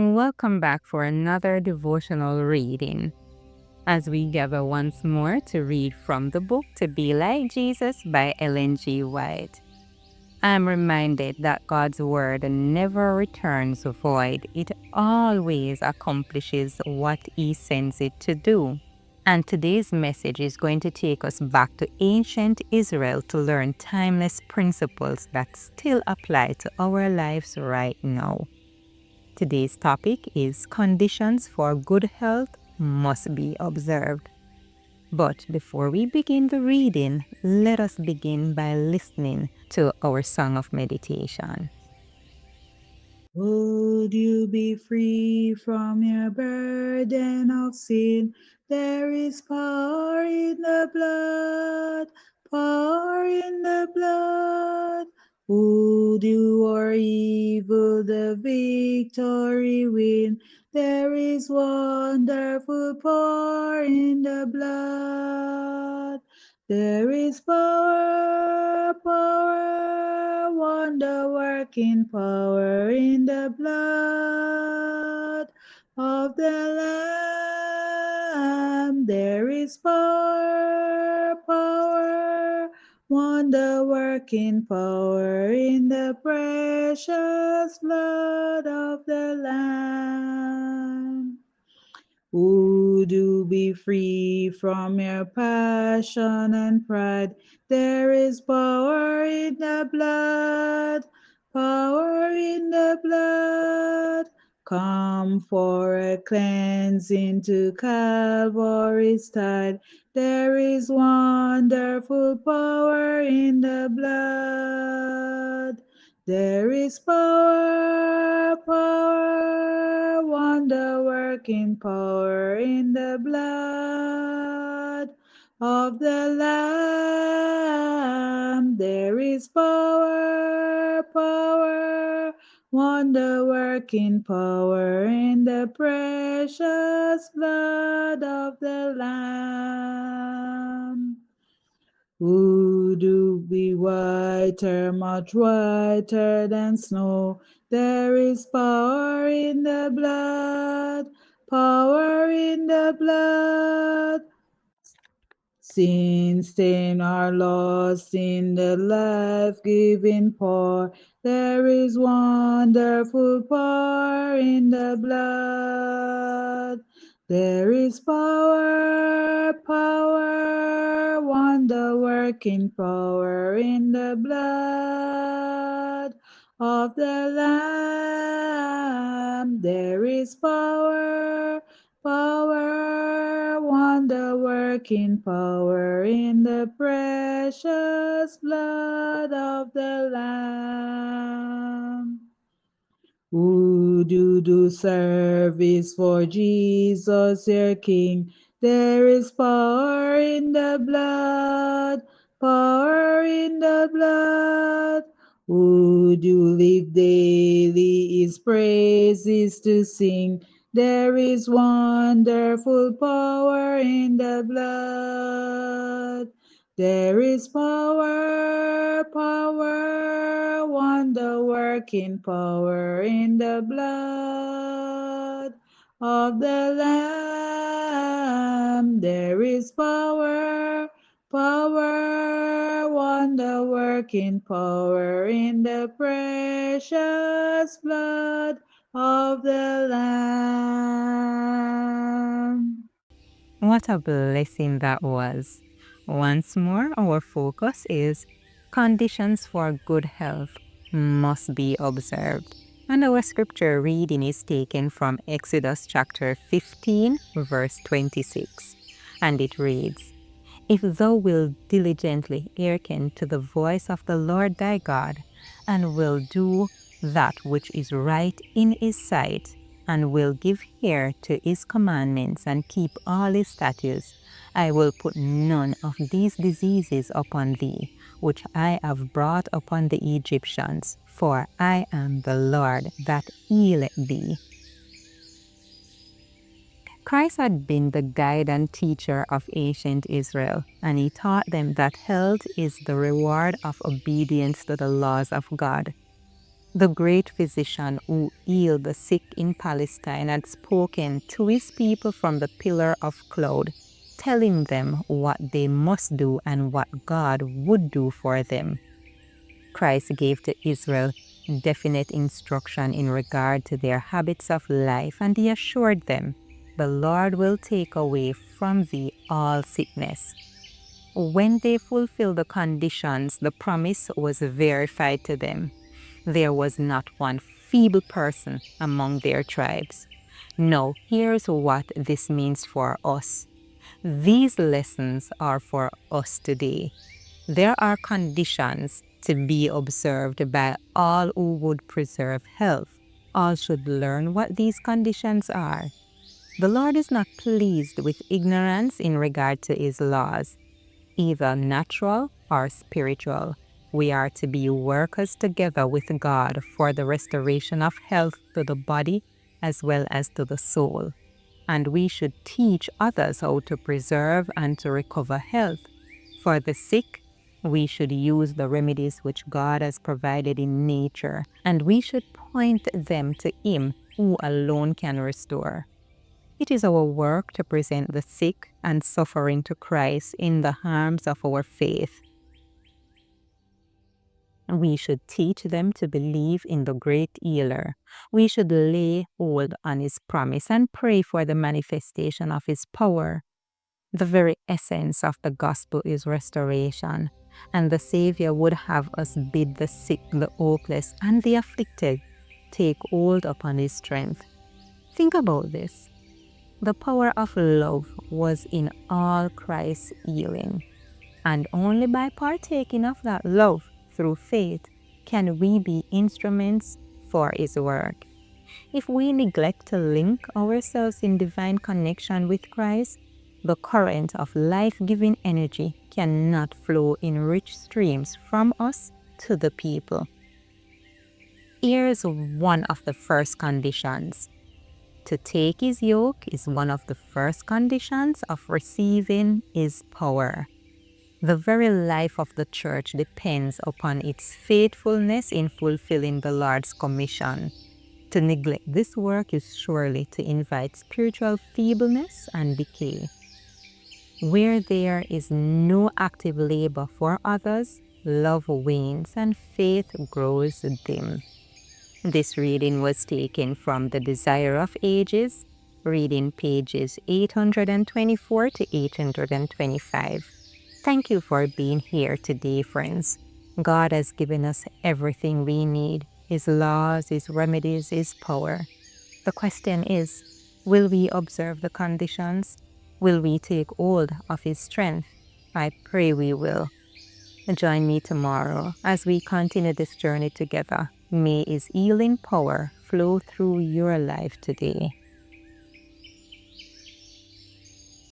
Welcome back for another devotional reading as we gather once more to read from the book To Be Like Jesus by Ellen G. White. I'm reminded that God's word never returns void. It always accomplishes what He sends it to do. And today's message is going to take us back to ancient Israel to learn timeless principles that still apply to our lives right now. Today's topic is conditions for good health must be observed. But before we begin the reading, let us begin by listening to our song of meditation. Would you be free from your burden of sin? There is power in the blood, power in the blood. Would you or evil the victory win? There is wonderful power in the blood. There is power, power, wonder working power in the blood of the Lamb. There is power, power, wonder working power in the precious blood of the Lamb. Would you be free from your passion and pride? There is power in the blood, power in the blood. Come for a cleansing to Calvary's tide. There is wonderful power in the blood. There is power, power, wonder working power in the blood of the Lamb. There is power, power, wonder working power in the precious blood of the Lamb. Would you be whiter, much whiter than snow? There is power in the blood, power in the blood. Sin stain are lost in the life-giving pour. There is wonderful power in the blood. There is power, power, wonder-working power in the blood of the Lamb. There is power, power, wonder-working power in the precious blood of the Lamb. Would you do service for Jesus, your King? There is power in the blood, power in the blood. Would you live daily His praises to sing? There is wonderful power in the blood. There is power, power, wonder working power in the blood of the Lamb. There is power, power, wonder working power in the precious blood of the Lamb. What a blessing that was. Once more, our focus is conditions for good health must be observed. And our scripture reading is taken from Exodus chapter 15, verse 26. And it reads, If thou wilt diligently hearken to the voice of the Lord thy God, and will do that which is right in his sight, and will give ear to his commandments, and keep all his statutes, I will put none of these diseases upon thee, which I have brought upon the Egyptians, for I am the Lord that healeth thee. Christ had been the guide and teacher of ancient Israel, and he taught them that health is the reward of obedience to the laws of God. The great physician who healed the sick in Palestine had spoken to his people from the pillar of cloud, telling them what they must do and what God would do for them. Christ gave to Israel definite instruction in regard to their habits of life, and he assured them, "The Lord will take away from thee all sickness." When they fulfilled the conditions, the promise was verified to them. There was not one feeble person among their tribes. Now, here's what this means for us. These lessons are for us today. There are conditions to be observed by all who would preserve health. All should learn what these conditions are. The Lord is not pleased with ignorance in regard to his laws, either natural or spiritual. We are to be workers together with God for the restoration of health to the body as well as to the soul. And we should teach others how to preserve and to recover health. For the sick, we should use the remedies which God has provided in nature, and we should point them to Him who alone can restore. It is our work to present the sick and suffering to Christ in the arms of our faith. We should teach them to believe in the great healer. We should lay hold on his promise and pray for the manifestation of his power. The very essence of the gospel is restoration, and the Savior would have us bid the sick, the hopeless, and the afflicted take hold upon his strength. Think about this. The power of love was in all Christ's healing, and only by partaking of that love through faith can we be instruments for his work. If we neglect to link ourselves in divine connection with Christ, the current of life-giving energy cannot flow in rich streams from us to the people. Here's one of the first conditions. To take his yoke is one of the first conditions of receiving his power. The very life of the church depends upon its faithfulness in fulfilling the Lord's commission. To neglect this work is surely to invite spiritual feebleness and decay. Where there is no active labor for others, love wanes and faith grows dim. This reading was taken from The Desire of Ages, reading pages 824 to 825. Thank you for being here today, friends. God has given us everything we need, His laws, His remedies, His power. The question is, will we observe the conditions? Will we take hold of His strength? I pray we will. Join me tomorrow as we continue this journey together. May His healing power flow through your life today.